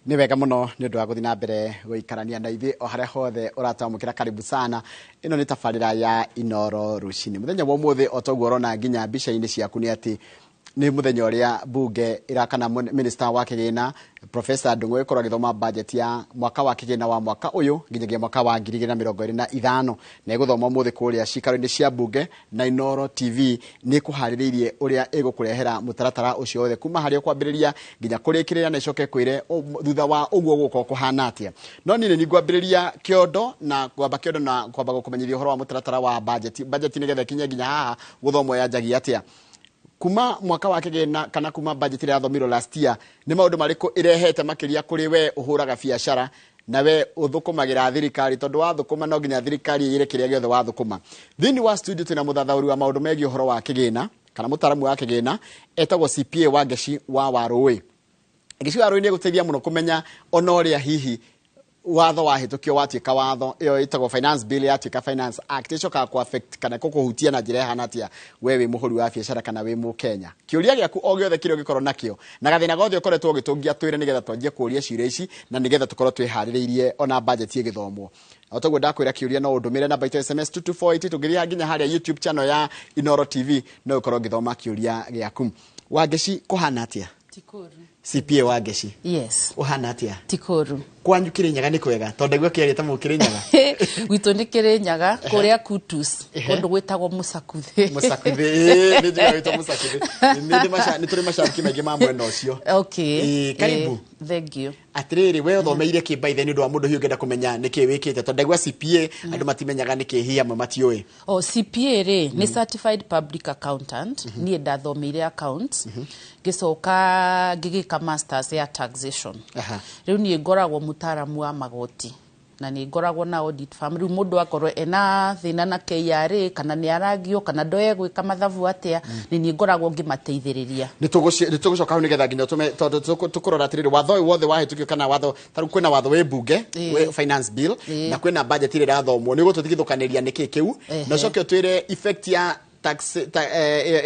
ni wega muno ni undu wa guthi na mbere guikarania na ithi o haria hothe uratamukira. Karibu sana. Ino ni tabarira ya Inoro Rucini. Muthenya wa umuthi otoguo urona nginya mbica-ini ciaku ni ati ni muthenya uria bunge irakana minister wa kigina Professor Ndung'u ikorwo agithoma budget ya mwaka wa kigina wa mwaka uyu nginyagia mwaka wa 2025 na iguthoma umuthi kuria cikaro-ini cia bunge na Inoro TV ni kuhaririirie uria igukurehera mutaratara ucio wothe kuma haria kwambiriria nginya kurikirira na icoke kwire thutha wa uguo guko kuhana atia. No ni ngwambiriria kiondo na kwamba kiondo na kwamba gukumenyithia uhoro wa mutaratara wa budget ni getha kinya nginya haha guthomo ya njagi atia. Kuma mwaka wa kigina kana kuma budget ya thomiro last year ni maundu mariko irehete makiria kuri we uhuraga biashara na we uthukumagira thirikari tondu wa thukuma no nginya thirikari ire kiria giothe wa thukuma. Thini wa studio tuna muthathauri wa maundu megi uhoro wa kigina kana mutaramu wa kigina etagwo CPA Wangeci wa Warui. Ngeci Warui ni guteithia muno kumenya onoria hihi watho wahitukio watuika watho iyo itagwo finance bill yatuika finance act icoka ku affect kana kukuhutia na njira hana atia wewe muhuri wa biashara kana we mu Kenya. Kiuria giaku o giothe kirio gikorwo nakio na gathina gothe ukoretwo gitungia twire nigetha twanjie kuria ciira ici na nigetha tukorwo twihaririirie ona budget igithomwo. Otoguo ndakwira kiuria no undumire na baito SMS 2248 tugithia nginya haria YouTube channel ya Inoro TV no ukorwo githoma kiuria giaku. Wangeci kuhana atia? Tikuru. CPA Wangeci. Yes. Uhana atia? Tikuru. Kwanyu Kirinyaga ni kwega tondu gwe kiarita mu Kirinyaga witu ni Kirinyaga kuria Kutus kundu gwitagwo Musakuthe ni ndiga wita Musakuthe ni turi macambiki maingi ma mwena ucio. Okay, karibu. Thank you. Atiriri we uthomeire ki by the ndu wa mundu hiu ngenda kumenya niki wikite tondu gwa CPA andu matimenyaga niki hiya mwe matioi. CPA ni certified public accountant ni ndathomeire accounts gicoka ngigika masters ya taxation. Riu ni ngoragwo mutaramu wa magoti na ni ngoragwo na audit firm. Riu mundu akorwo ena thina na KRA kana ni aragio kana ndoe gwika mathabu atia ni ngoragwo ngimateithiriria. Ni tugucoka hu nigetha nginya tukurora atiriri watho wothe wahitukio kana watho taru kwina watho we bunge we finance bill na kwina budget ire rathomwo ni gututigithukaniria niki kiu na coke twire effect ya tax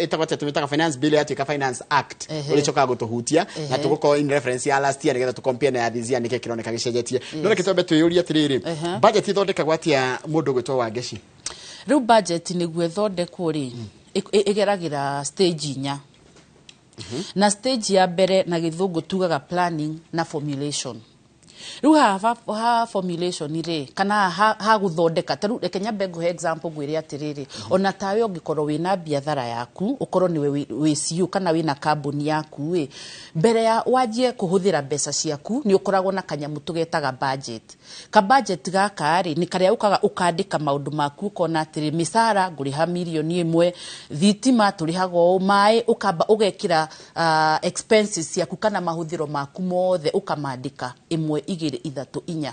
itagwate tumitaga finance bill yatuika finance act ulichoka gutuhutia na tuguko in reference ya last year nigetha tu compare na this year nike kironeka gicenjetie no kitombe tuyuria atiriri budget ithondekagwo atia mundu gwitwo Wangeci. Riu budget ni gwethondekwo ri igeragira stage inya na stage ya mbere na githungu tugaga planning na formulation. Riu ha formulation ire kana ha guthondeka taru reke nyambe nguhe example gwire atiriri ona tawe ungikorwo wina biathara yaku ukorwo ni we CEO kana wina kambuni yaku mbere ya wajie kuhuthira mbeca ciaku ni ukoragwo na kanyamu tugetaga budget. Ka budget gaka ri ni karia ukaga ukandika maundu maku kona atiri misara nguriha milioni 1 thitima turihago mai ukamba ugekira expenses ciaku kana mahuthiro maku mothe ukamandika 1 2 3 4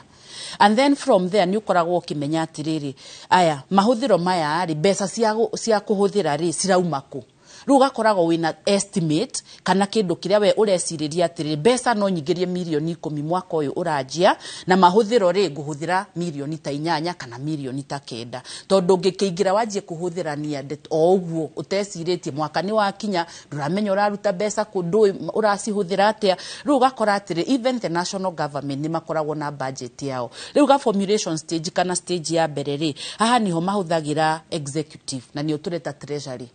and then from there ni ukoragwo ukimenya atiriri aya mahuthiro maya ari mbeca cia kuhuthira ri ciraumaku. Riu gakoragwo wina estimate kana kindu kiria we ureciriria atiri mbeca no nyingirie milioni 10 mwaka uyu uranjia na mahuthiro ri nguhuthira milioni ta 8 kana milioni ta 9 tondu ngikiingira wajie kuhuthira ni ande o uguo uteciritie mwaka ni wakinya nduramenya uraruta mbeca kundu uracihuthira atia. Riu gakora atiri even the national government ni makoragwo na budget yao. Riu ga formulation stage kana stage ya mbere ri haha niho mahuthagira executive na ni utureta treasury.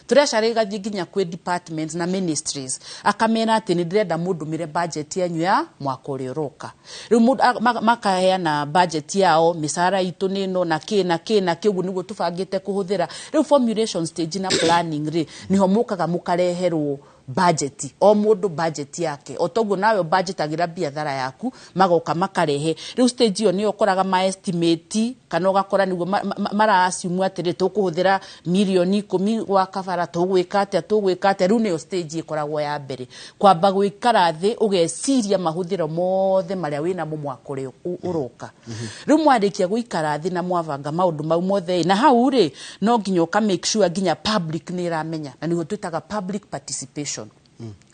Treasury gathi nginya kwi departments na ministries akamera ati ni ndirenda mundu mire budget yanyu ya mwaka uri uroka. Riu makaheana budget yao misara itu nino na kiugu niguo tubangite kuhuthira. Riu formulation stage na planning ri niho mukaga mukareherwo budget o mundu budget yake otoguo nawe budget agira biathara yaku magoka makarehe. Riu stage yo ni ukoraga ma estimate kana ugakora niguo mara assume atiri tukuhuthira milioni 10 wa kafara tugwika atia. Riu ni stage ikoragwo ya mbere kwamba gwikara thi ugeciria mahuthiro mothe maria wina mwaka uri uroka. Riu mwarikia gwikara thi na mwavanga maundu mau mothe na hau ri no nginya ka make sure nginya public ni ramenya na nigo twitaga public participation.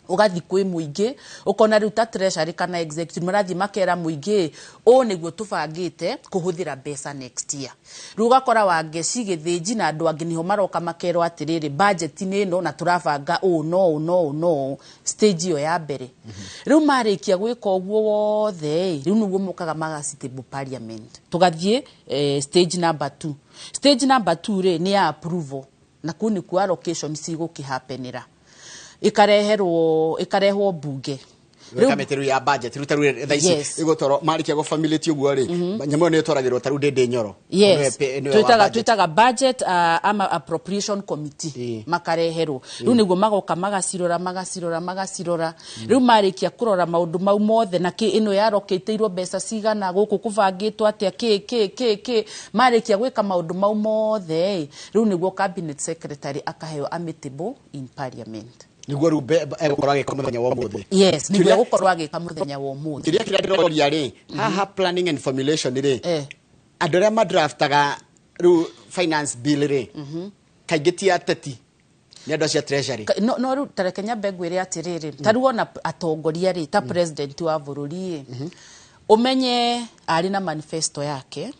ugathi kwi muingi ukona riu ta treasury kana executive marathi makera muingi o niguo tubangite kuhuthira mbeca next year riu ugakora wangeci githinji na andu angi niho maroka makerwo atiriri budget ni no na turabanga no stage yo ya mbere riu marikia gwika uguo wothe riu niguo mukaga magacitable parliament tugathie stage number 2 stage number 2 ri ni ya approval na kuni ku allocation cigukihapenira ikarehwo bunge kameteru ya budget rutaru thaisi igotoro marikia go family ti uguo ri nyamo ne toragirwo taru ndende nyoro twitaga budget ama appropriation committee makareherwo riu niguo magoka magacirora riu marikia kurora maundu mau mothe na ki ino yaroketeirwo mbeca cigana guku kubangitwo atia ki marikia gwika maundu mau mothe riu niguo cabinet secretary akaheo amitable in parliament niguo rube egukorwa agika muthenya wa umuthi yes niguo egukorwa agika muthenya wa umuthi kiria ndiroria ri haha planning and formulation ri andu aria madraftaga ru finance bill ri kaingiti ateti ni andu cia treasury no ru tarekenya mbegu iri atiriri taru ona atongoria ri ta president wa bururi umenye ari na manifesto yake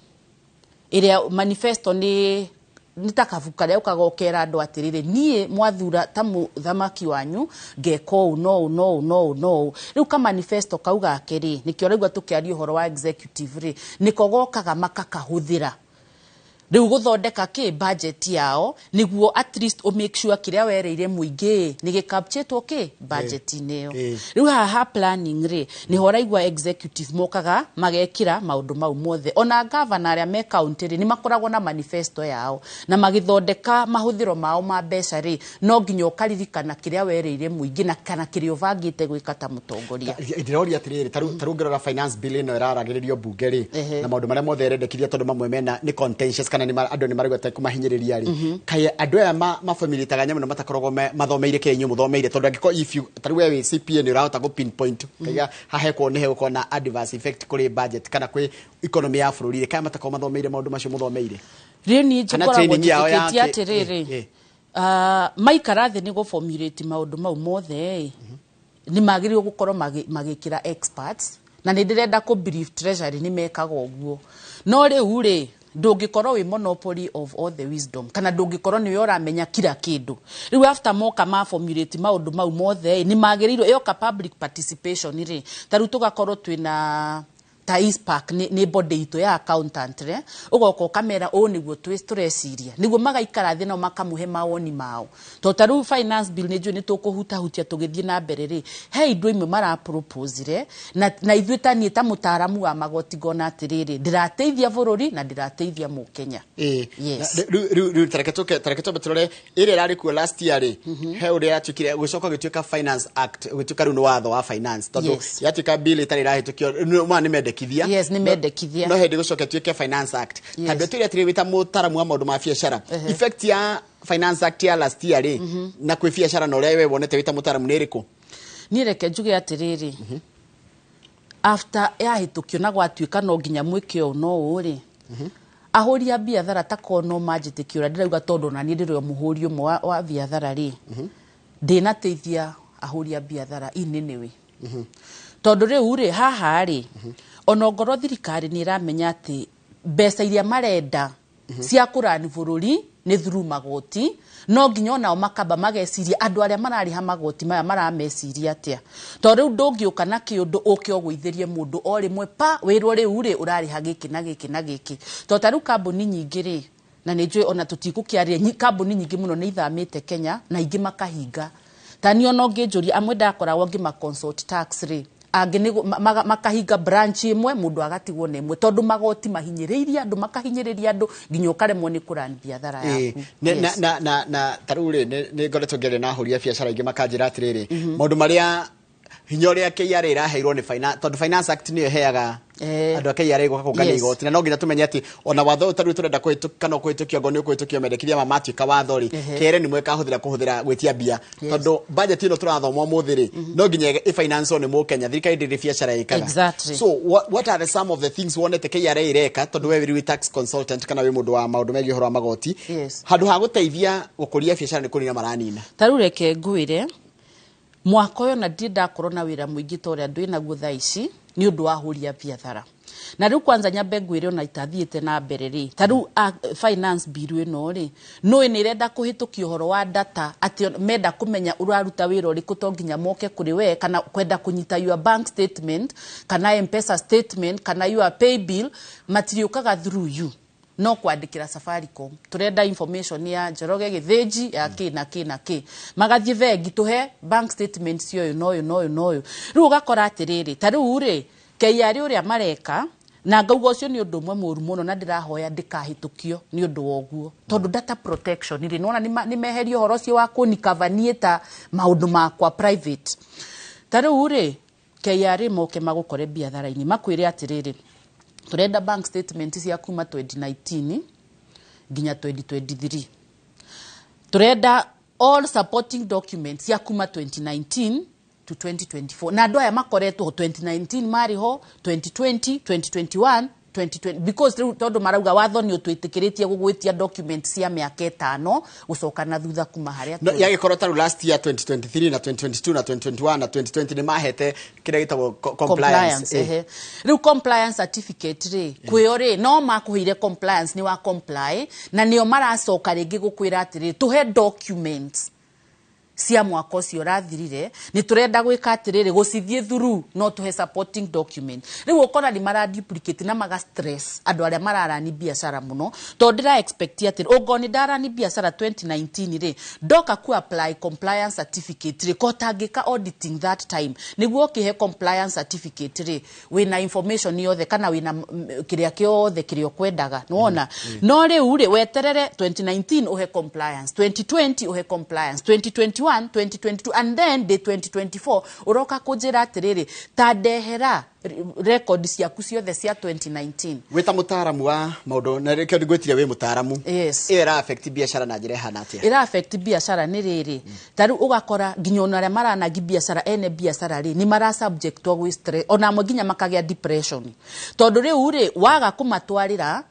iria manifesto ni nitakavuka leo kagokera andu atirire nie mwathura ta muthamaki wanyu ngeko no riu ka manifesto kauga akiri nikio regwa tukiaria uhoro wa executive ri nikogokaga makakahuthira riu guthondeka ki budget yao niguo at least o make sure kiria wereire muingi ni gicapturetwo ki budget ineo riu haha planning ri ni horaigwa executive mokaga magekira maundu mau mothe ona governor aria me county ri ni makoragwo na manifesto yao na magithondeka mahuthiro mao ma mbeca ri no nginya ukaririkana kiria wereire muingi na kana kiria uvangite gwika ta mutongoria ndiroria atiriri taru ngirora finance bill ino iraragiririo bunge ri na maundu maria mothe rendekithia tondu mamwe mena ni contentious kana ni andu ni marigwete kumahinyiriria ri kai andu aya mafamilitaga nyamu no matakorogwo mathomeire kenyu muthomeire tondu angiko if you taru we CPA ni urahota go pinpoint kaiga hahekwo ni heko na adverse effect kuri budget kana kwi economy ya bururi kai matakoma mathomeire maundu macio muthomeire ri ni njikoragwo njikiti atiriri maikarathi ni go formulate maundu mau mothe ni magirio gukorwo magikira experts na ni ndirenda ku brief treasury ni mekaga uguo no riu ri ndungikorwo wi monopoly of all the wisdom kana ndungikorwo ni uramenya kila kindu riu after moka ma formulate maundu mau mothe ni magiriiro yoka public participation ri taru tugakorwo twina ta ispark ni body ito ya accountant re ugoko kamera o niguo tureciria niguo magaikara thina makamuhe mawoni mao to taru finance bill ni ni tukuhutahutia tugithie na mbere ri he indo imwe mara propose re na ithuita ni ta mutaramu wa magoti gona atiriri ndirateithia bururi na ndirateithia mu Kenya yes ru tareketo betrore ire rari ku last year ri he uri atukire gucoka gituika finance act gituika ru no watho wa finance tondu yatika bill itari rahitukio mwana mede yes ni medekithia no hindi gucoka tuike finance act tabia turia tiribita mutaramu wa maundu ma biashara effect ya finance act ya last year ri na kwi biashara no rewe wonete wita mutaramu ni riku ni reke njuge atiriri after ya hitukio na gwatuika no nginya mwikio no uri ahoria biathara takono majitikira ndirauga tondu na ni ndirio muhuri umwe wa biathara ri ndina teithia ahoria biathara inenewe tondu riu ri haha ri onongoro thirikari ni iramenya ati mbeca iria marenda cia kurani bururi ni through magoti no nginya onao makamba mageciria andu aria marariha magoti maya marameciria atia to riu ndungiuka na kiundu uke ogwithirie mundu o rimwe pa wirwo riu ri urariha giki na giki na giki to taru kambuni nyingi ri na nijwe ona tutikukiaria kambuni nyingi muno ni ithamite Kenya na ingi makahinga tani ono nginjuria amwe ndakoragwo ngima consult tax ri angi ni makahinga branch imwe mundu agatigwo na imwe tondu magoti mahinyiriria andu makahinyiriria andu nginya ukaremwo ni kurani biathara yaku na taruri ni ngoretwo ngere na horia biacara ingi makanjira atiriri maundu maria hinya uria KRA iraheirwo ni finance tondu finance act ni heaga andu KRA iguka kungania igoti na no nginya tumenye ati ona watho utaru turenda kwituka kwitukio ngo ni kwitukio mendekithia mamatuika watho ri KRA ni mweka kuhuthira gwitia bia tondu budget ino turathoma muthiri no nginya finance ni mu Kenya thirikari ndiri biacara ikaga so what are some of the things wonete KRA ireka tondu we wi tax consultant kana we mundu wa maundu megi horo wa magoti handu ha guteithia gukuria biacara ni kunina maranina taru reke ngwire mwaka uyu na ndi ndakorwo na wira muingi to ria ndwi naguo thaa ici ni undu wa huri ya biathara na riu kwanza nyambe ngwire ona itathiite na mbere ri ta riu finance bill ino ri no ni irenda kuhitukio uhoro wa data ati menda kumenya uraruta wira uriku to nginya moke kuri we kana kwenda kunyita your bank statement kana M-Pesa statement kana your pay bill matiriukaga through you no kwandikira Safaricom turenda information ya Njoroge Githĩnji ya ki magathie vengi tuhe bank statement cio no riu ugakora atiriri ta riu ri KRA uria mareka na ngauga ucio ni undu mwe muru muno na ndirahoya ndikahitukio ni undu woguo tondu data protection ri nona ni meherio horo cio wa kunikavanie ta maundu makwa private ta riu ri KRA moke magukore biathara-ini makwire atiriri turenda bank statement cia kuma 2019 nginya 2023 turenda all supporting documents cia kuma 2019 to 2024 na ndo aya makoretwo 2019 mariho 2020 2021 2020 because tondu marauga watho ni utwitikiretie gugwitia documents cia miaka 5 gucoka na thutha kuma haria no yagikorwo taru last year 2023 na 2022 na 2021 na 2020 ni mahete kire gitabo compliance riu compliance certificate ri kwio ri no makuhire compliance ni wa comply na nio maracoka ringi gukwira atiri tuhe documents cia mwaka ucio rathirire ni turenda gwika atiriri gucithie through no tuhe supporting document riu ukora ni mara duplicate na maga stress andu aria mararani biashara muno to ndira expect atiri ugoni ndarani biashara 2019 ri doka ku apply compliance certificate ri ko tangika auditing that time niguo kihe compliance certificate ri wina information yothe kana wina kiria kiothe kirio kwendaga nuona no riu ri weterere 2019 uhe compliance 2020 uhe compliance 2021 2022 and then the 2024 uroka kujira atiriri tandehera records ciaku ciothe cia 2019 wita mutaramu wa maundu na rekio ndigwetiria we mutaramu yes era affect biashara na njira hana atia era affect biashara ni riri taru ugakora nginya onare maranagi biashara ene biashara ri ni mara subject to gwi stress ona mginya makagia depression tondu riu ri waga kumatwarira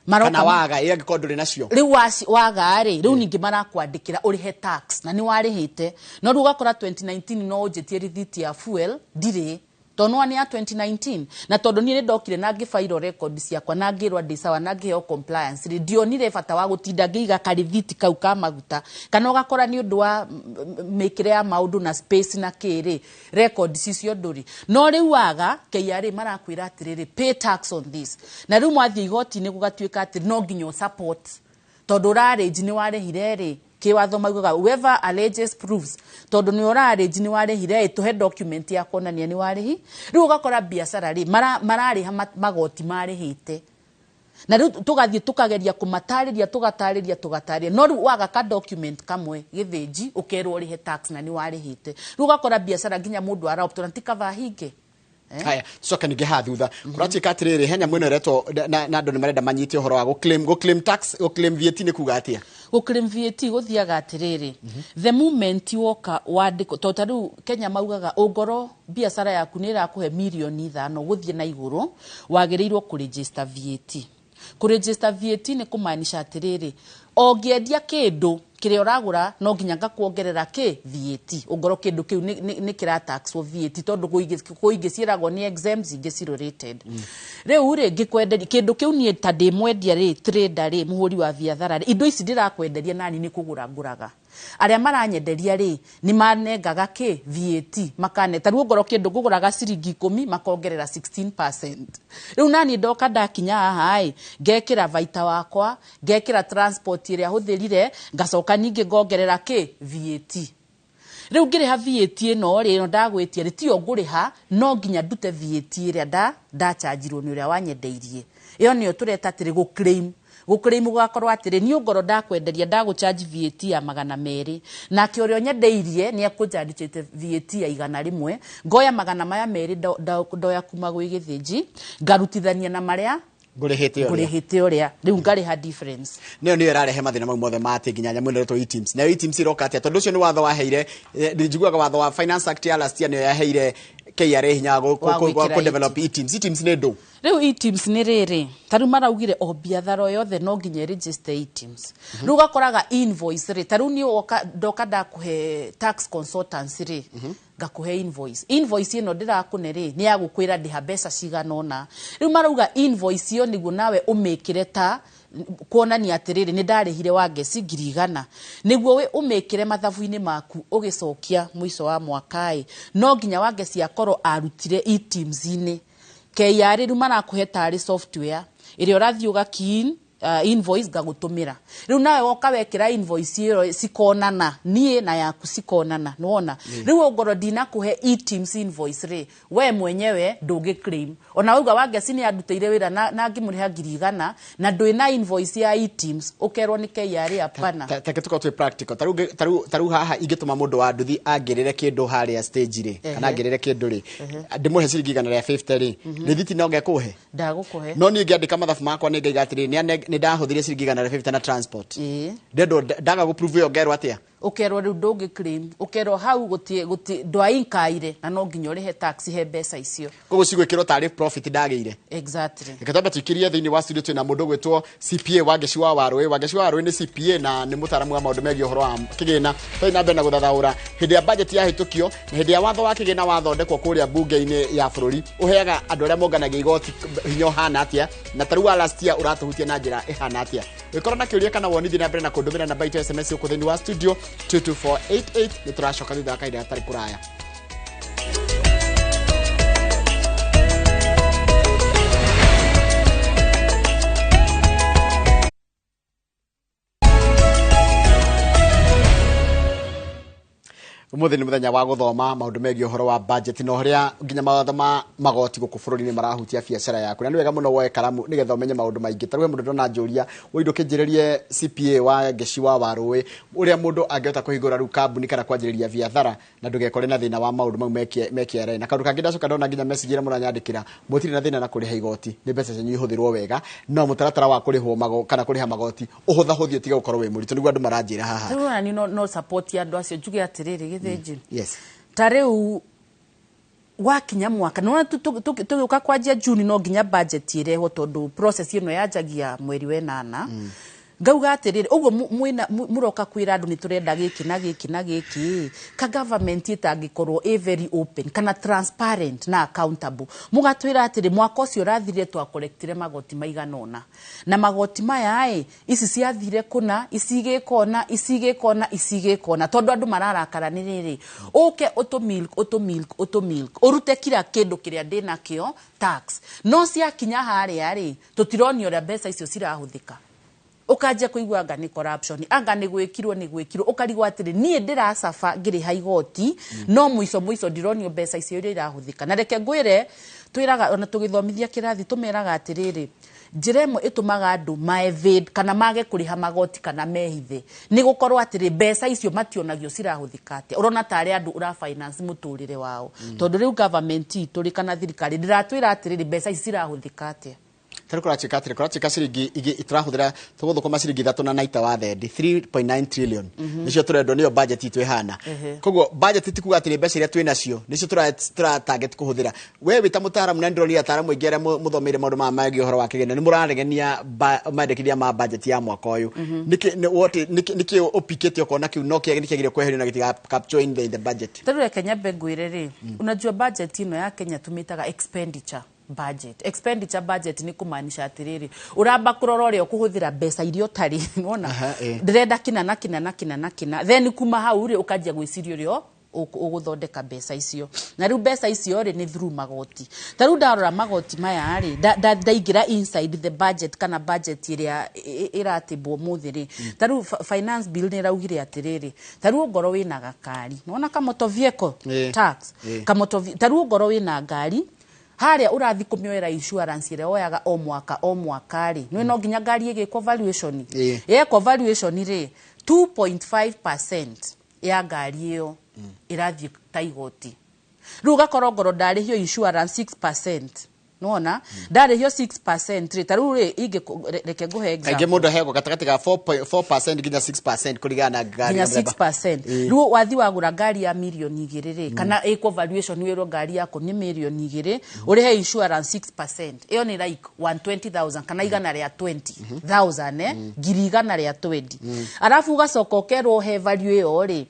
kana waga ira gikondo rinacio riu waga ri riu ningi marakwandikira urihe tax na ni warihite no riu ugakora 2019 no ujetie receipt ya fuel ndire tonwa ni ya 2019 na tondu ni ndokire na ngifairo record ciakwa na ngirwa ndisawa na ngiheo compliance ri nire bata wa gutinda ngiiga karithiti kau ka maguta kana ugakora ni undu wa mekire ya maundu na space na kiri record cicio nduri no riu waga KRA marakwira atiriri pay tax on this na riu mwathie igoti ni gugatuika atiri no nginyo support tondu rarage ni warehire ri kiwatho maugaga whoever alleges proves tondu ni orarage ni warehire tuhe document ya kuonania ni warehi riu ugakora biashara ri marariha magoti marehite na riu tugathie tukageria kumatariria tugatariria no riu waga ka document kamwe Githĩnji ukerwo rihe tax na ni warehite riu ugakora biashara nginya mundu araoptona tikava hinge haya soka ninge hathutha kurati katiriri henya mwene reto na ndo ni marenda manyite uhoro wa go tax claim VAT ni kuga atia claim VAT guthiaga atiriri the moment woka wandiko to taru Kenya maugaga ungoro biashara yaku ni irakuhe milioni 5 guthie na iguru wagirirwo ku register VAT ni kumaanisha atiriri ongiendia kindu kire uragura no nginya ngakuongerera ki VAT ungoro kindu kiu ni kira tax o VAT tondu kuingiciragwo ni exempts ingiciro rated riu ri ngikwenderia kindu kiu ni ta ndimwendia ri trader ri muhuri wa biathara ri indo ici ndirakwenderia nani ni kugura nguraga aria maranyenderia ri ni manengaga ki VAT makane taru ungoro kindu nguguraga ciringi 10 makongerera 16% riu nani ndoka ndakinya haha ngekira vaita wakwa ngekira transport iria huthirire ngacoka ningi ngongerera ki VAT riu ngiriha VAT ino ri no ndagwitia ri tio nguriha no nginya ndute VAT iria ndachajirwo ni uria wanyendeirie iyo niyo tureta tiri guclaim gugakorwo atiri ni ungoro ndakwenderia ndagucharge VAT ya 200 na ki urio nyendeirie ni akucharge VAT ya 100 ngoya 200 ndoya kuma gwi Githĩnji ngarutithania na maria ngurihite uria riu ngariha difference niyo irarehe mathina mau mothe mate nginya nyamu neto e-teams na e-teams iroka atia tondu ucio ni watho waheire njiguaga watho wa finance act ya last year niyo yaheire KRA hinya go develop e-teams ne do riu e-teams ni riri taru maraugire o biathara yothe no nginya register e-teams riu gakoraga invoice ri taru ni ndoka ndakuhe tax consultants ri ngakuhe invoice ino ndirakune ri ni ya gukwira ndiha mbeca ciganona riu marauga invoice yo niguo nawe umikire ta kuonania atiriri ni ndarihire wa ngeci 100,000 niguo we umikire mathabu-ini maku ugicokia mwico wa mwakai no nginya wa ngeci akorwo arutire e-teams-ini KRA riu marakuhe tari software iria urathii ugakin invoice gagutumira riu nawe woka wekira invoice iyo sikonana nie na yaku sikonana nuona riu ongoro dina kuhe e-teams invoice ri we mwenyewe ndugi claim ona uga wa ngeci ni andutire wira na ngimuriha 100,000 na ndwina invoice ya e-teams ukerwo ni KRA apana take tuko twi practical taru haha ingituma mundu wa nduthi angirire kindu haria stage ri kana angirire kindu ri ndimuhe ciringi 150 ri rithiti no ngekuhe ndagukuhe no ni ngiandika mathabu makwa ni ngaigatiri ni ndahuthirie ciringi 150 na transport ndendo ndaga go prove yo ngerwa atia ukerwo riu ndungi claim ukerwo hau guti ndwainkaire na no nginya urihe tax he mbeca icio koguo cigwikirwo tari profit ndagire exactly ikatamba tukirie thiini wa studio twina mundu gwitwo CPA wa ngeci wa Warui ni CPA na ni mutaramu wa maundu megie uhoro wa kigina toi na mbere na guthathaura hindi ya budget ya hitukio na hindi ya watho wa kigina wathondekwo kuria bunge-ini ya bururi uheaga andu aria monganagia igoti hinyo hana atia na tarua last year uratuhutia na njira ihana atia wikorwo na kiuria kana wonithi na mbere na kundumira namba itu SMS uko thiini wa studio 22488 ni turacoka thutha kaida tari kuraya umuthi ni muthenya wa guthoma maundu megie uhoro wa budget no horia nginya mawatho ma magoti guku bururi-ini marahutia biacara yaku na ni wega muno woe karamu nigetha umenye maundu maingi tarwe mundu ndona njuria windo kinjiririe CPA wa ngeci wa Warui uria mundu angehota kuhingura ru kambuni kana kwanjiriria biathara na ndugekore na thina wa maundu mau mekie na kandu kangi ndacoka ndona nginya message ira muranyandikira mutiri na thina na kuriha igoti ni mbeca cenyu ihuthirwo wega no mutaratara wa kurihwo kana kuriha magoti uhuthahuthio tiga gukorwo wi muritu niguo andu maranjira haha rura ni no support ya andu acio njuge atiriri yes tareu wakinya mwaka nona tugiuka kwanjia June no nginya budget ireho tondu process ino yanjagia mweri we 8 ngauga atiriri uguo muroka kwira andu ni turenda giki na giki na giki ka government itangikorwo very open kana transparent na accountable mugatwira atiri mwaka ucio rathire twa collectire magoti maiganona na magoti maya ici ciathire kuna isige kona tondu andu mararakara ni riri uke auto milk urute kila kindu kiria ndina kio tax no cia kinya haria ri tutironio ria mbeca icio cirahuthika ukaje kuigwa anga ni corruption anga ni gwikirwo ukarigwa atiri nie ndiracafa ngiri haigoti no muico ndironio mbeca icio iria irahuthika na reke ngwire twiraga ona tugithomithia kirathi tumeraga atiriri njiremo itumaga andu maevade kana mage kuriha magoti kana mehithe ni gukorwo atiri mbeca icio mationagio cirahuthika atia urona tari andu ura finance muturire wao tondu riu government turi kana thirikari ndiratwira atiri mbeca ici cirahuthika atia tari kurachika ciringi iturahuthira tuguthukuma ciringi 3 na naita wa thendi 3.9 trillion nicio turendo niyo budget itu ihana koguo budget tikuga atiri mbeca iria twinacio nicio tura target kuhuthira we wita mutaramu na ndroni ataramu ingi aria muthomeire maundu ma magi uhoro wa kigena ni muraregenia mandikithia ma budget ya mwaka uyu niki opikete okona kiu no kiagire kweherio na gitiga capture in the budget tarure Kenya bengwire ri unajua budget ino ya Kenya tumitaga expenditure budget ni kumaanisha atiriri uramba kurorore okuhuthira mbeca irio tari unaona ndirenda kina then kuma hau ri ukajia gwicirio rio uguthondeka mbeca icio na riu mbeca icio ri ni through magoti taru ndarora magoti maya ri ndaingira inside the budget kana budget iria iratibwo muthi ri taru finance bill ni raugire atiriri taru ngoro wina gakari unaona kama motor vehicle tax kama taru ngoro wina ngari haria urathi kumioera insurance ire oyaga o mwaka ri no nginya ngari igiko valuation yeko valuation ri 2.5% ya ngari iyo irathi taigoti ruga korongoro ndari hiyo insurance 6% Nona ndare hiyo 6% taru ige reke guhe example kaige mundu hego gatakati ga 4% ginya 6% kuligana na gari ginya 6% ruo wathi wagura ngari ya milioni 2 kana eco valuation wero ngari yako ni milioni 2 uri he insurance 6% iyo ni like 120,000 kana igana ria 20,000 ngiri igana ria 20 arafu ugacokokerwo he value iyo ri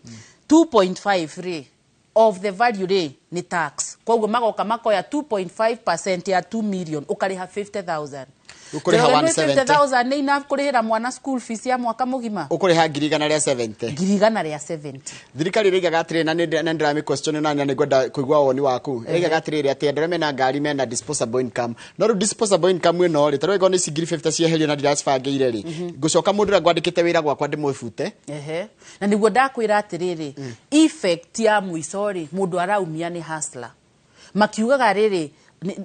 2.5 ri of the value ri ni tax kwa magoka makoya 2.5% ya 2 million ukariha 50,000 ukuriha 170,000 ni enough kurihira mwana school fees ya mwaka mugima ukuriha ngirigana ria 70 ngirigana ria 70 thirikari riga gatire na ndira question na ni gwenda kuigwa woni waku riga gatire ati andore mena ngari mena disposable income no disposable income ino ri tarwe gone sigiri 50 cieherio na ndirasbangeire ri gucoka mundu ra gwandikite wira gwakwa ndimwifute na niguo ndakwira atiriri effect ya mwiso ri mundu araumia ni hustler makiugaga riri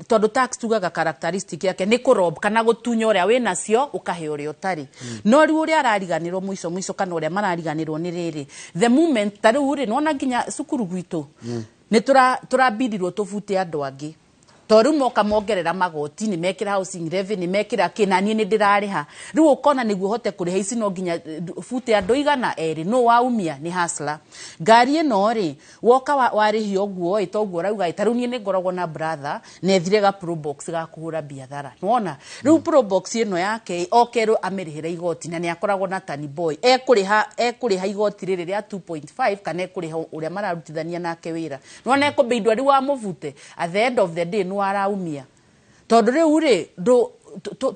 todo tax tugaga characteristic yake ni kurob kana gutunya uria wina cio ukahe uria utari no ri uria arariganirwo mwiso kana uria marariganirwo ni riri the moment tari uri nona nginya sukuru gwitu ni turabidirwo tufute andu angi toru moka mongerera magoti ni mekira housing levy ni mekira kinani ni ndirariha riu ukona niguo hote kuriha ici no nginya fute andu igana eri no waumia ni hustler ngari ino ri woka warihi oguo itoguo rauga itaru ni ngoragwo na brother ne thirega pro box ga kuhura biathara nona riu pro box ino yake okero amerihira igoti na ni akoragwo na tani boy ekuriha igoti riri ria 2.5 kana ekuriha uria mararutithania nake wira nona ekobindwa ri wa muvute at the end of the day no araumia tondu riu ri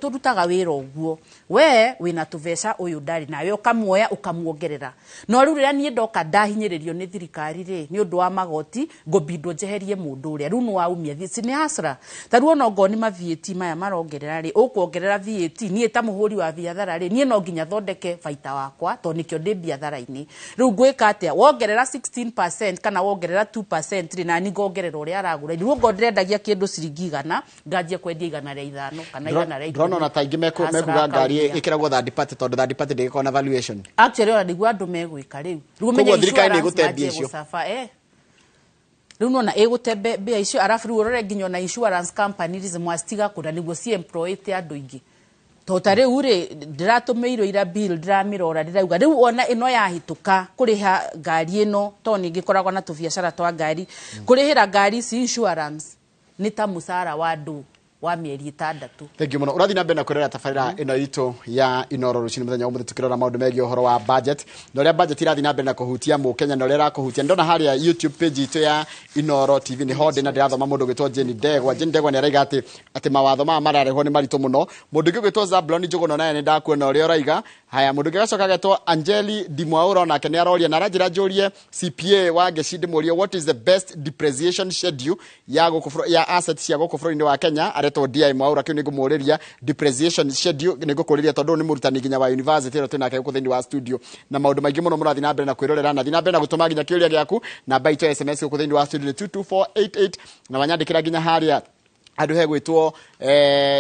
turutaga wira uguo we wina tuveca uyu ndari nawe ukamuoya ukamuongerera no riu ria nie ndoka ndahinyiririo ni thirikari ri ni undu wa magoti ngobindo jeherie mundu uria riu no waumia thici ni hasra taruo no ngoni ma VAT maya marongerera ri ukuongerera VAT nie ta muhuri wa biathara ri nie no nginya thondeke baita wakwa to nikyo ndi biathara-ini riu ngwika atia wongerera 16% kana wongerera 2% ri na ni ngongerera uria aragura riu ngondirendagia kindu ciringi igana nganjie kwendia igana ria 5 kana drono na taingi mekuga ngari ikiragwo third party tondu third party ndiko na valuation actually ona ndigwa andu megwika riu koguo thirikari ni gutebi icio riu nona egutembe bia icio arafu riu urore nginya na insurance company zimwastiga kuna niguo si employee te andu ingi totare ure ndiratumiro ira bill ndiramirora ndirauga riu ona ino yahituka kuriha ngari ino to ningi koragwo na tubiacara twa ngari kurihira ngari si insurance ni ta musara wa ndu wa mieri 6 thank you muno urathi na mbena kurera tafarira ino itu ya Inoro Rucini muthenya umwe tukirora maundu megi uhoro wa budget no ria budget irathi na mbena kuhutia mu Kenya no ria rakuhutia ndona haria YouTube page itu ya Inoro TV ni hode na ndirathoma mundu gwitwo Jeni Ndegwa ni araiga ati mawatho ma marareho ni marito muno mundu gwitwo Zablon Njuguno naye ni ndakuona uria uraiga haya mundu gacoka getwo Angeli Dimwauro nake ni aroria na ranjira njurie CPA wa Geshidi murio what is the best depreciation schedule ya assets ya goko bũrũri-inĩ wa Kenya areto DI Mwaura kiu nigumuriria depreciation schedule nigukuriria tondu ni murutani ginya wa university ro twina kayo thiini wa studio na maundu maingi muno murathi na mbere na kwirorera na thina mbere na gutuma ginya kiuria giaku na baito SMS ku thiini wa studio 22488 na wanyandikira ginya haria andu he gwitwo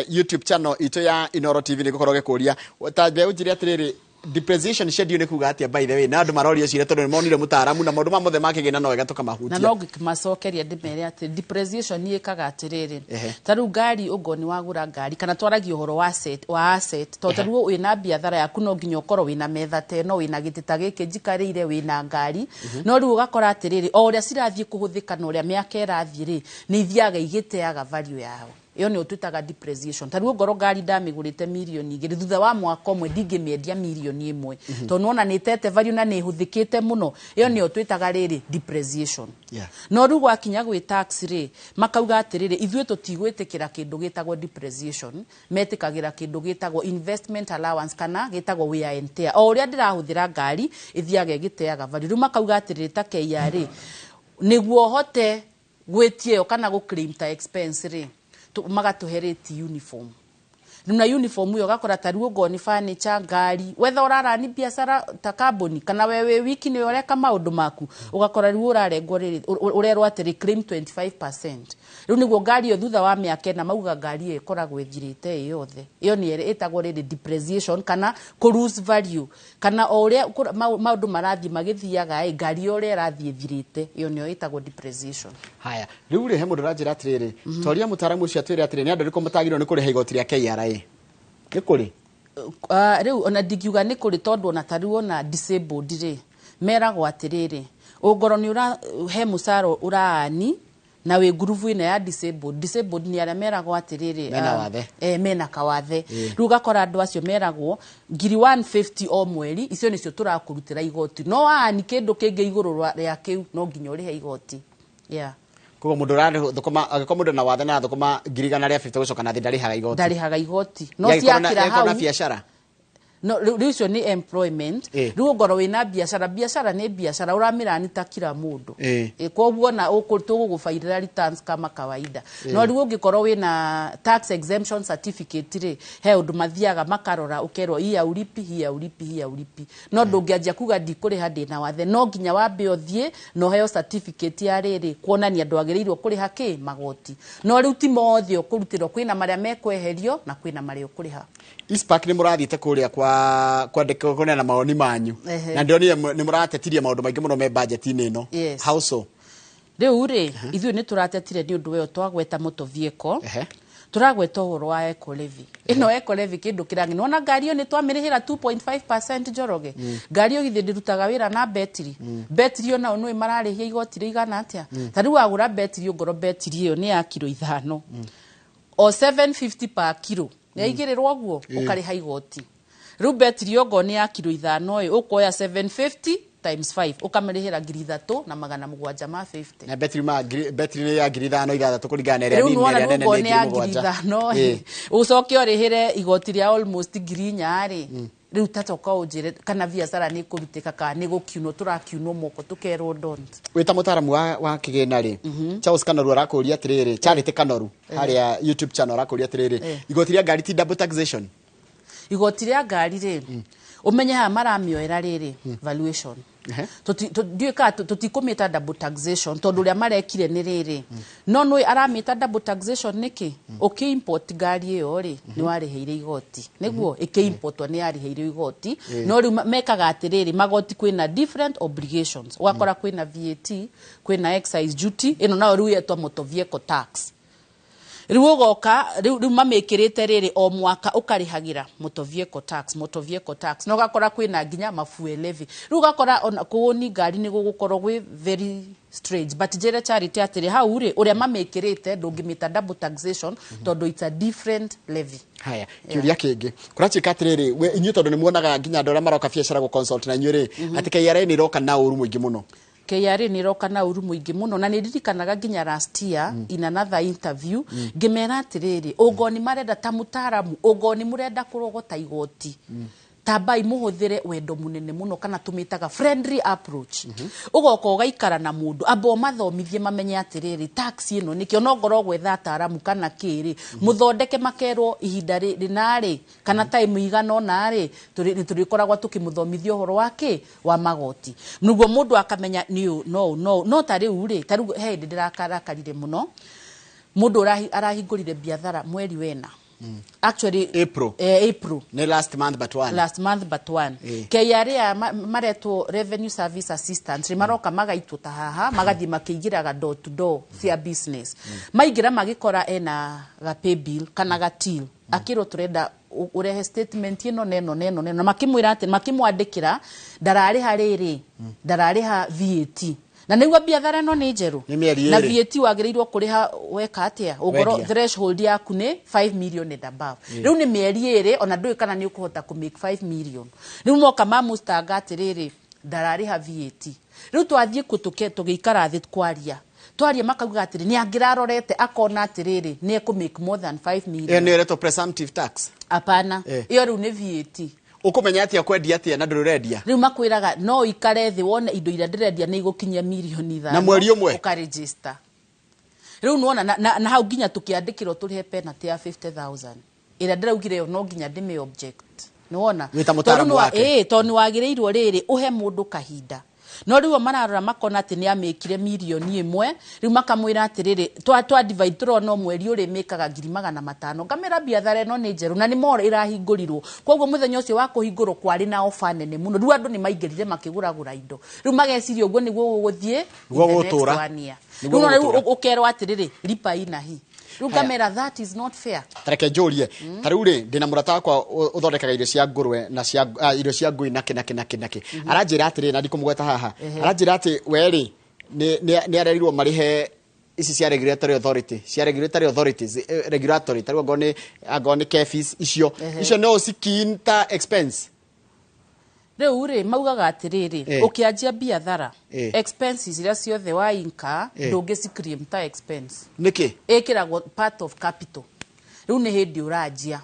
YouTube channel ito ya Inoro TV nigukorwo gikuria tambe unjiri atiriri depreciation schedule ni kuga atia by the way na andu maroria cire tondu monire mutaaramu na maundu mamothe makigina no wega tukamahutia na no ngimacokeria ndimere ati depreciation ni ikaga atiriri taru ngari ugoni wagura ngari kana twaragia uhoro wa asset to taru wina biathara yaku no nginya ukorwo wina metha teno wina gitita giki njikarire wina ngari no ru ugakora atiriri o uria cirathie kuhuthika no uria miaka irathie ri ni ithiaga igiteaga value yao iyo ni ututaga depreciation taru ngoro ngari ndamigurite milioni 2 thutha wa mwaka umwe ndingimiendia milioni 1 to nona ni tete value na ni huthikite muno iyo ni ututaga riri depreciation no ru gwakinya gwi tax ri makauga atiriri ithuĩ tutigwitikira kindu gitagwo depreciation metikagira kindu gitagwo investment allowance kana gitagwo wear and tear o uria ndirahuthira ngari ithiaga igiteaga value ru makauga atiriri ta KRA niguo hote gwitie kana go claim ta expense ri magatuhereti uniform nuna uniform yo gakora taruo ngoni furniture ngari wetha urara ni biacara ta kamboni kana wewe wiki ni ureka maundu maku ugakora riu urarengwo riri urerwo atiri claim 25% riu niguo ngari yo thutha wa mĩaka na mauga ngari ĩyo ĩkoragwo ĩthirĩte yothe iyo ni ĩtagwo rĩrĩ depreciation kana ku lose value kana o ũrĩa maũndũ marathi magĩthiaga ngari ũrĩa ĩrathi ĩthirĩte iyo nĩyo ĩtagwo depreciation. Haya riu he mũndũ ranjĩra atĩrĩrĩ toria mũtaramu ũcio atwĩre atĩrĩ nĩ andũ rĩko mũtagĩrĩrwo nĩ kũrĩha igoti rĩa KRA nĩ kũrĩ riu ona ndingiuga nĩ kũrĩ tondũ ona tariu ona disabled rĩ meragwo atĩrĩrĩ ũngorwo nĩ ũrahe mũcara ũraani na we groove ina ya disabled ni arĩa meragwo atĩrĩrĩ mena kawathe riu gakora andũ acio meragwo 150 o mweri icio nĩcio tũrakũrutĩra igoti no ani kĩndũ kĩngĩ igũrũ rĩa kĩu no nginya ũrĩhe igoti koguo mũndũ ũrarĩ thũkũma agĩkorwo mũndũ na wathe na thũkũma 150 gũcoka na thĩ ndarĩhaga igoti no ciakĩra hau na biacara no riu icio ni employment riu ngoro wina biacara ni biacara uramĩrani ta kila mundu koguo na tũgũgũbairĩra returns kama kawaida no riu ũngĩkorwo wina tax exemption certificate ri he ũndũ mathiaga makarora ũkerwo hii ulipi no ndũngĩanjia kuga ndikũrĩha ndĩna wathe no nginya wambe ũthiĩ no heo certificate ya rĩrĩ kuonania ndwagĩrĩirwo kũrĩha kĩ magoti no riu ti mothe ũkũrutĩrwo kwĩna marĩa mekweherio na kwĩna marĩa ũkũrĩha. Ispark ni mũrathiĩte kũrĩa kwandĩka kũnena maoni manyu na ndionire nĩ mũratetirie maũndũ maingĩ mũno me budget-inĩ ĩno how so riu ri ithuĩ nĩ tũratetire nĩ ũndũ weyo twagweta motor vehicle turagweta ũhoro wa eco levy ĩno eco levy kĩndũ kĩrangĩ ona ngari ĩyo nĩ twamĩrĩhĩra 2.5% Njoroge ngari ĩyo githĩ ndĩrutaga wĩra na betri ona nĩ mararĩhia igoti rĩigana atĩa ta rĩu wagũra betri ũngorwo betri ĩyo nĩ ya kilo 5 o 750 per kilo yaigĩrĩrwo guo ũkarĩha igoti riu betri yogo ni ya kilo 5 ukoya 750 times 5 ukamĩrĩhĩra 3,750 na betri ni ya 5,000 kũringana na ĩrĩa nini ĩrĩa nene nĩ 5,000 ucoke ũrĩhĩre igoti rĩa almost 4,000 riu tatoka ũnjĩre kana biacara nĩ kũrutĩka kana nĩ gũkiunwo tũrakiunwo moko tũkerwo don't wĩta mũtaramu wa kĩgĩna rĩ Charles Kanoru arakũria atĩrĩrĩ Charity Kanoru harĩa YouTube channel arakũria atĩrĩrĩ igoti rĩa ngari ti double taxation igoti rĩa ngari rĩ umenye ha maramĩoera rĩrĩ valuation tũtikũmĩta double taxation tondũ ũrĩa marekire nĩ rĩrĩ no nĩ aramĩta double taxation nĩkĩ ũkĩ-import ngari ĩyo rĩ nĩ warĩhĩire igoti nĩguo ĩkĩ-importwo nĩ yarĩhĩire igoti no rĩu mekaga atĩrĩrĩ magoti kwĩna different obligations ũgakora kwĩna VAT kwĩna excise duty ĩno nayo rĩu yetwo motor vehicle tax riu ũgoka riu mamĩkĩrĩte rĩrĩ o mwaka ũkarĩhagĩra motor vehicle tax no gakora kwĩna nginya mafuel levy riu gakora kũni ngari nĩ gũgũkorwo gwĩ very strange but njĩre Charity atĩrĩ hau rĩ ũrĩa mamĩkĩrĩte ndũngĩmĩta double taxation tondũ it's a different levy. Haya kĩũria kĩngĩ kũratuĩka atĩrĩrĩ inyuĩ tondũ nĩ muonaga nginya andũ arĩa maroka biacara gũ consult na inyuĩ rĩ atĩ KRA nĩ iroka na ũru mũingĩ mũno KRA nĩ roka na ũru mũingĩ mũno na nĩ ndirikanaga nginya last year in another interview ngĩmera atĩrĩrĩ ũgoni marenda ta mũtaramu ũgoni mũrenda kũrogota igoti tabai muhũthĩre wendo munene muno kana tumitaga friendly approach ugoka ugaikara na mundu abo mathomithie mamenye atiriri tax ino nikio no ngoro gwetha ataramu kana kiri muthondeke makerwo ihinda rinari kana time igano nari turikoragwa tukimuthomithia uhoro wake wa magoti nuguo mundu akamenya no tari uri taru he ndirakarakarire muno mundu arahingurire biathara mweri wena actually April last month but one KRA mareto revenue service assistance maroka magaitwo ta haha magathi makĩigiraga door to door cia business maigira magikora ena ga pay bill kana ga till akiro turenda urehe statement ino neno makimwira ati makimwandikira ndarariha riri ndarariha VAT na nĩguo biathara no nĩ njeru na VAT wagĩrĩirwo kũrĩha weka atia ũgoro threshold yaku nĩ 5 million and above rĩu nĩ mĩeri ĩrĩ ona ndũĩ kana nĩ ũkũhota kũ make 5 million rĩu moka mamustanga atĩrĩrĩ ndararĩha VAT rĩu twathiĩ tũgĩikara thĩ twaria makauga atĩrĩ nĩ angĩrarorete akona atĩrĩrĩ nĩ ekũ make more than 5 million nĩ reto presumptive tax apana iyo rĩu nĩ VAT ukumenya atia kwendia atia na ndurendia riu makwiraga no ikare thi wone indo ira ndirendia ni igukinyia milioni 5 na mweri umwe ukaregister riu nuona na hau nginya tukiandikirwo turihe penalty ya 50,000 ira ndiraugire no nginya ndime object nuona wita mutaramu wake toni wagireirwo riri uhe mundu kahinda no riu mararora makona ati ni amikire milioni 1 riu makamwira atiriri twa divide turona mweri uri mekaga 500 ngamira biathara no ni njeru na ni mora irahingurirwo koguo muthenya ucio wa kuhingurwo kwari na ofa nene muno riu andu ni maingirire makiguragura indo riu mageciria uguo niguo guthie gutura riu ukerwo atiriri lipa inahi riu ngamira that is not fair tareke njurie tariu ri ndina murata wakwa uthondekaga irio cia ngurwe na cia irio cia ngui naki aranjira atiri na ndikumugweta haha aranjira ati we ri ni arerirwo marihe ici cia regulatory authorities regulatory tariu ngone kefis icio no sikinta expense riu ri maugaga atiriri ukianjia biathara expenses iria ciothe wa inka ndungiciclaim ta expense niki ikiragwo part of capital riu ni hindi uranjia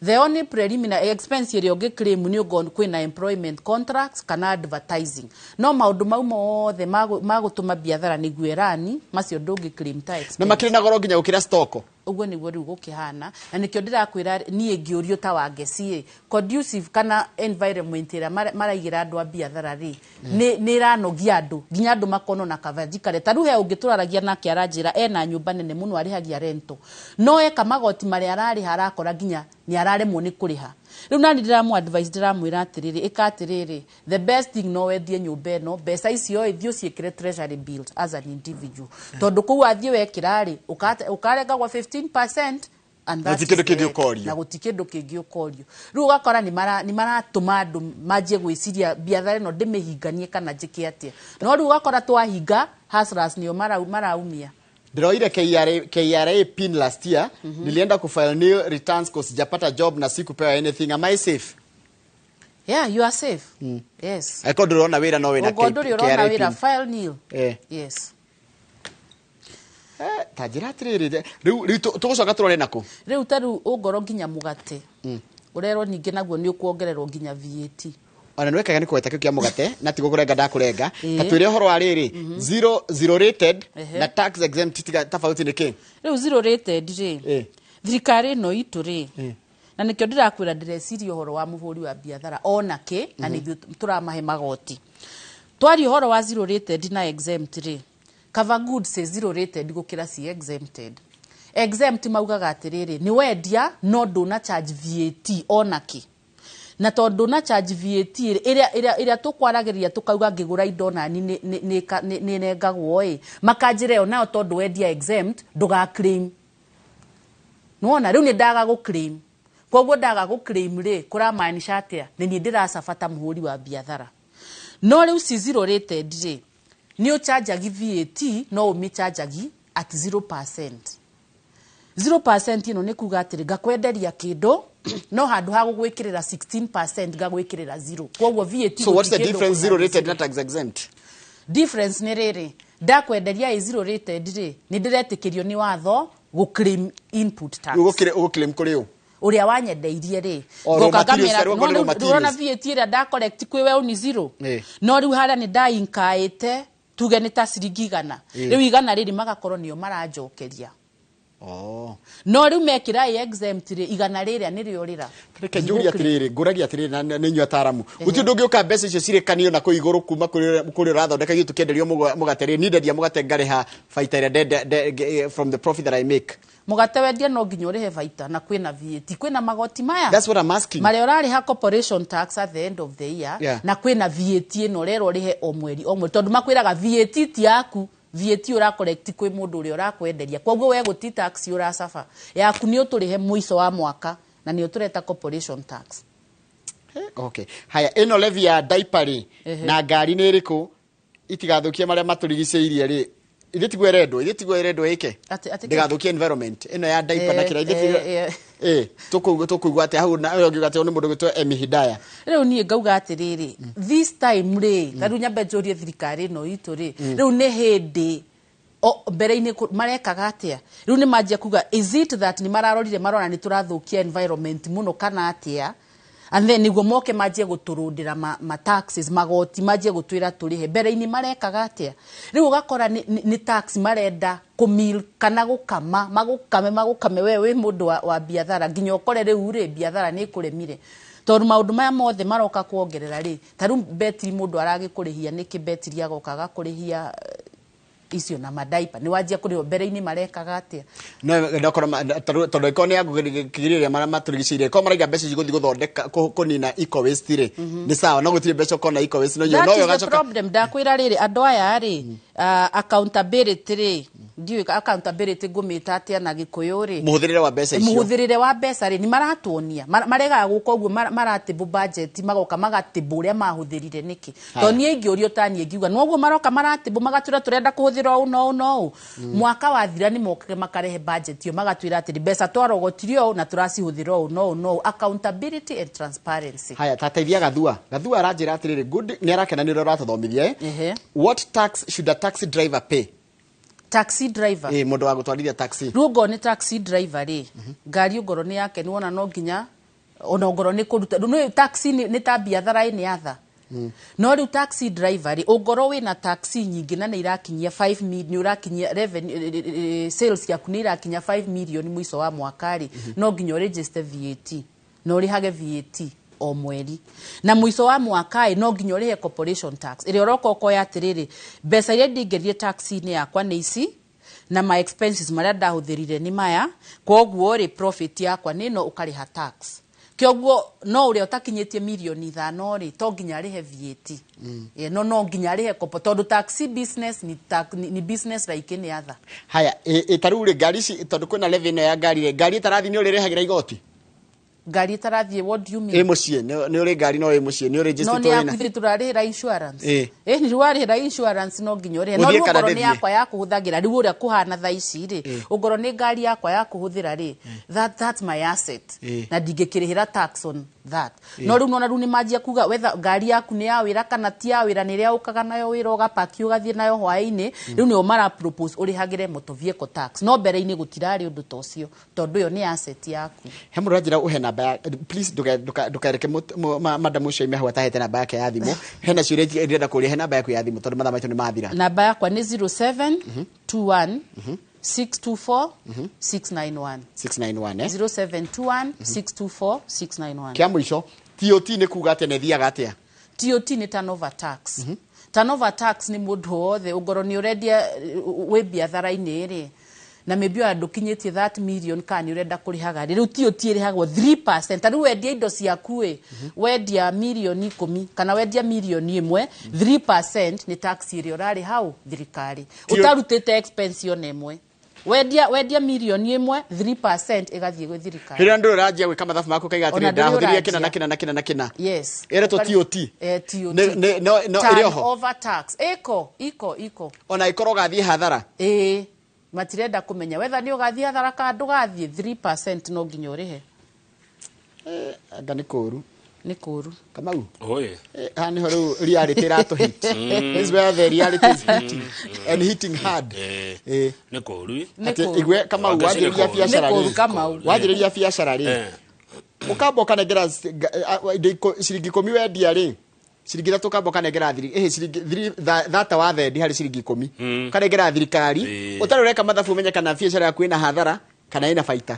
the only preliminary expense iria ungiclaim ni ugon kwina employment contracts kana advertising no maundu mau mothe magutuma biathara ni guerani macio ndungiclaim ta expense na makiri na goro nginya ukira stock uguo niguo riu gukihana na nikio ndirakwira nie ngiurio ta wangeci conducive kana environment ira maraigira andu a biathara ri ni ranogia andu nginya andu makono na kavajikare taru he ungituraragia na kiaranjira ena nyumba nene muno arihagia rento no eka magoti mari arari harakora nginya ni araremwo ni kuriha riu nani ndiramu advice ndiramwira atiriri ikatiriri the best thing no wendie nyumba no beca icio ithio ciekire treasury bills as an individual tondu ku athie wekirari ukarenga gwa 15% and that's na gutikindu kingi ukorio riu ugakora ni maratuma andu majie gwiciria biathara no ndimihinganie kana njike atia no riu ugakora twahinga hustlers nio maraumia ndiroire KRA pin last year nilienda kufile new returns cause sijapata job na sikupewa anything am I safe yeah you are safe yes I could run away na KRA pin file new yes tajira tiriri riu tugucoka turore nako riu taru ugoro nginya mugate urero ninge naguo ni ukuongererwo nginya VAT ona nwekaga ni kweta kia mugate na tigo kurenga ndakurenga tatwire horo wa riri zero rated na tax exempt tofauti ni ki riu zero rated ri thirikari no itu ri na nikio ndirakwira ndireciria horo wa muhuri wa biathara ona ki na ni turamahe magoti twari horo wa zero rated na exempt ri cover goods say zero rated gukira si exempt maugaga atiriri ni wendia no nduna charge VAT onaki na tondu na charge VAT iria tukwaragiria tukauga ngigura indo na ni nengagwo makanjire yo nao tondu wendia exempt nduga claim nuona riu ni ndaga gu claim koguo ndaga gu claim ri kuramaanisha atia ni ndiracabata muhuri wa biathara no riu si zero rated ri ni uchargeagi VAT no umichargeagi at 0%. 0% ino ni kuga atiri gakwenderia kindu no handu ha gugwikirira 16% gagwikirira 0. Kwoguo VAT. So what's the difference zero rated na tax exempt? Difference ni riri ndakwenderia zero rated ri ni ndiretikirio ni watho guclaim input tax. Guclaim kuri u uria wanyendeirie ri ngoka kamera ndona VAT ira da collect kwiwe ni 0 no riu hara ni da inkaite tuge ni ta ciringi 100 riu 100 riri magakorwo nio maranjokeria no riu mekira exempt ri 100 riria ni rio rira reke njuri atiriri nguragia atiriri na ninyu ataramu guti ndungi uka mbeca icio cirekanio na ku iguru kuma kuri rathondeka gitu kenderio mugateri nindedia mugate ngariha faita ira from the profit that I make mugate wendia no nginya urihe faita na kwina VAT kwina magoti maya. That's what I'm asking. Mare orari ha corporation tax at the end of the year na kwina VAT no rero rihe o mweri tondu makwiraga VAT ti yaku VAT ura collect kwi mundu uri ura kwenderia kwoguo we guti tax ura safa yaku ni uturihe mwiso wa mwaka na ni utureta corporation tax. Okay haya eno levy ya diaper na ngari ni iriku itigathukie maria maturigiceirie ri ithetigwe eredo eke ndigathukie environment eno ya diaper na kira itheti tukuigwa ati hau na ngiuga ati ni mundu gitwa Emi Hidaya riu nie ngauga atiriri this time ri taru nyambe njorie thirikari no itu ri riu ni hindi mbere-ini marekaga atia riu ni manjia kuga is it that ni mararorire marona ni turathukia environment muno kana atia and then niguo moke manjie guturundira ma taxes magoti manjie gutwira turihe mbere-ini marekaga atia riu ugakora ni tax marenda kumil kana gukame wewe mundu wa biathara nginya ukore riu ri biathara ni kuremire tondu maundu maya mothe maroka kuongerera ri taru betri mundu aragikũrĩhia niki betri agoka agakũrĩhia icio na madaipa ni wajia kũrĩho mbere-inĩ marekaga atia no ndakora tondu ikone ya kugiriria mara maturigicire ko maraiga mbeca ciguthi guthondeka kunina eco waste ri ni sawa no gutire mbeca kona eco waste no yo gacoka problem ndakwira riri andu aya ri accountability ri ndiwe accountability ngumita atia na gikuyu ri muhuthirire wa mbeca icio muhuthirire wa mbeca ri ni maratuonia marega guka uguo maratibu budget magoka magatibu uria mahuthirire niki to nie ingiurio tani ngiuga no uguo maroka maratibu magatwira turenda kuhuthira no mwaka wathira ni mokage makarehe budget yo magatwira ati mbeca twarogotirio na turacihuthira no accountability and transparency. Haya tateithia gathua aranjira atiriri good ni arakena ni rothothomithia what tax should a taxi driver pay? Taxi driver mundu wa gutwarithia taxi rugo ni taxi driver ri ngari ugoro ni yake ni wona no nginya ona ugoro ni kuruta no taxi ni ta biathara ni atha no riu taxi driver ri ugoro wina taxi nyingi na irakinyia 5 million urakinyia revenue sales yaku ni irakinyia 5 million mwiso wa mwaka ri no nginya register VAT no rihage VAT o mweri na mwiso wa mwaka no nginya rihe corporation tax ire oroko ya atiriri mbeca ile ndingerie taxi ni yakwa ni ici na my expenses maria ndahuthirire ni maya koguo ri profit yakwa ni no ukariha tax kioguo no uri utakinyitie milioni 5 ri to nginya rihe VAT no nginya rihe tondu taxi business ni business like ni other. Haya taru ri ngari ci tondu kwina revenue ya ngari tarathi ni uri rehagira igoti ngari tarathie what do you mean mucie ni uri ngari no mucie ni uri register to ina no ni turarihira insurance ni ruarihira insurance no nginya uri no ugoro ni yakwa ya kuhuthagira riu uria kuhana tha ici ri ugoro ni ngari yakwa ya kuhuthira ri that's my asset na ndingikirihira tax on that no riu nona riu ni majia kuga whether ngari yaku ni ya wira kana ti ya wira ni ria ukaga nayo wira ugapaki ugathie nayo hwaini riu ni o mara propose urihagire motor vehicle tax no mbere-ini gutirari undu tocio tondu yo ni asset yaku he muranjira uhena please dukareke madam ucio ime hwa tahete namba yake ya thimu hena ciuria irenda kuria he namba yaku ya thimu tondu mathaa maitu ni mathira namba yakwa ni 0721 624 691 691 0721 624 691 kia mwisho TOT ni kuga ati nethiaga atia TOT ni turnover tax turnover tax ni mundu wothe ugoro ni urendia we biathara-ini ri na maybe andu kinyitie 30 million kana urenda kurihaga riu TOT irihagwo 3% riu wendia indo ciaku wendia milioni 10 kana wendia milioni 1 3% ni tax iri urari hau thirikari utarutite expense yo nemwe wendia milioni 1 3% igathie gwe thirikari hira ndu urajia gwika mathabu maku kaiga atiri ndahuthiria kina na yes ereto TOT TOT no irioho over tax iko ona ikoro gathie hathara matirenda kumenya whether ni ugathie hathara ka ndugathie 3% no nginya urihe anga ni kuru Kamau oye hani horo reality rato hit this where the reality is hitting and hitting hard ni kuru ati igwe Kamau wajiriria biashara ri wajiriria biashara ri ukamboka negera ciringi 10 wendia ri ciringi 3 ukamboka negera ciringi thata wa thendi hari ciringi 10 kanegera thirikari utarureka mathabu menye kana biashara yaku ina hathara kana ina baita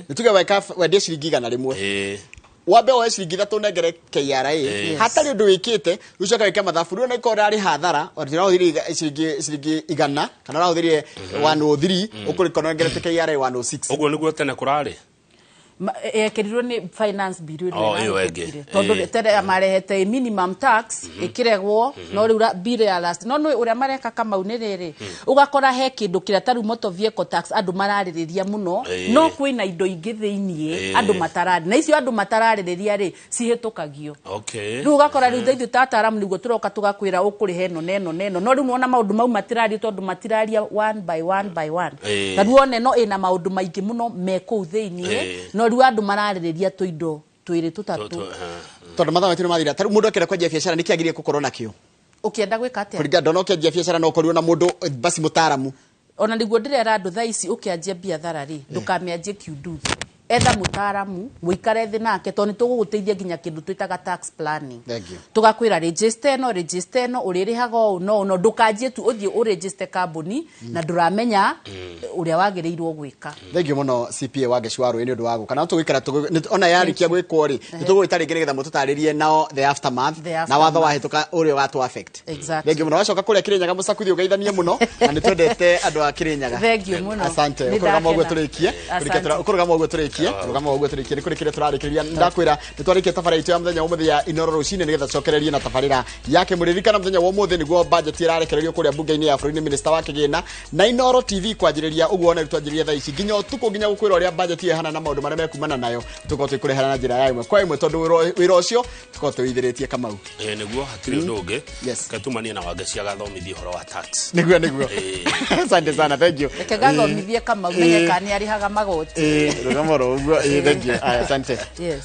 nituge weka wendia ciringi 100 rimwe wabe wa ciringi 3 negere KRA hatari ndu wikite ucoka weka mathabu ru na ikora ari hathara orira uthiri ciringi 100 kana ra uthiri 103 ukuri kono negere KRA 106 uguo niguo tene kurari ekirirwo ni finance bill ire tondu tere amarehete minimum tax ikiregwo no riu bill ya last no uria mareka Kamau ni riri ugakora he kindu kiria taru motor vehicle tax andu maraririria muno no kwina indo ingi thiinie andu matarari na icio andu mataraririria ri cihitukagio riu ugakora riu theithi tataramu niguo turoka tugakwira ukurihe neno no riu wona maundu mau matirari tondu matiraria one by one na ruone no ina maundu maingi muno meko thiinie no riu andu maraririria tuindo twiri tutatu tondu mathaa maitu mathira taru mundu akira kwendia biashara niki agirie gukorwo nakio ukienda gwika atia kuringa ndono ukiendia biashara no ukorirwo na mundu basi mutaramu ona niguo ndirera andu thaa ici ukianjia biathara ri ndukamianjie kiunduthi etha mutaramu wikare thi nake to ni tuguguteithia nginya kindu twitaga tax planning Thank you. tugakwira register no uririhaga no ndukanjie tu uthie u register company na nduramenya uria wagireirwo gwika. Thank you muno CPA wa Geshwaru ni undu wagu kana tugikara ona yarikia gwikwo ri nitugwita ringi nigetha mututaririe nao the aftermath na watho wahituka uria watu affect. Exactly. Thank you muno wacoka kuria Kirinyaga musakuthi ugeithanie muno na nitwendete andu a Kirinyaga. Thank you muno. Asante ukurugama uguo turikie ukurugama uguo turikie ni kurikire turarikiria ndakwira nitwarikie tabarira itu ya muthenya umuthi ya Inoro rucini nigetha cokererie na tabarira yake muririkana muthenya wa umuthi niguo budget irarekererio kuria bunge-ini ya bururi minister wa kigina na Inoro TV kwanjiriria uguo na twanjiriria thaa ici nginya tuko nginya gukwira uria budget ihana na maundu maria mekumana nayo tuko twikurehera na njira ya imwe kwa imwe tondu wira ucio tuko twithiritie Kamau niguo hatiri undu ungi Yes. katumania na Wangeci agathomithia horo wa tax niguo asante sana, thank you. Ekagathomithiä Kamau menye kana nĩ arihaga magoti rugamo ruguo thank you asante. yes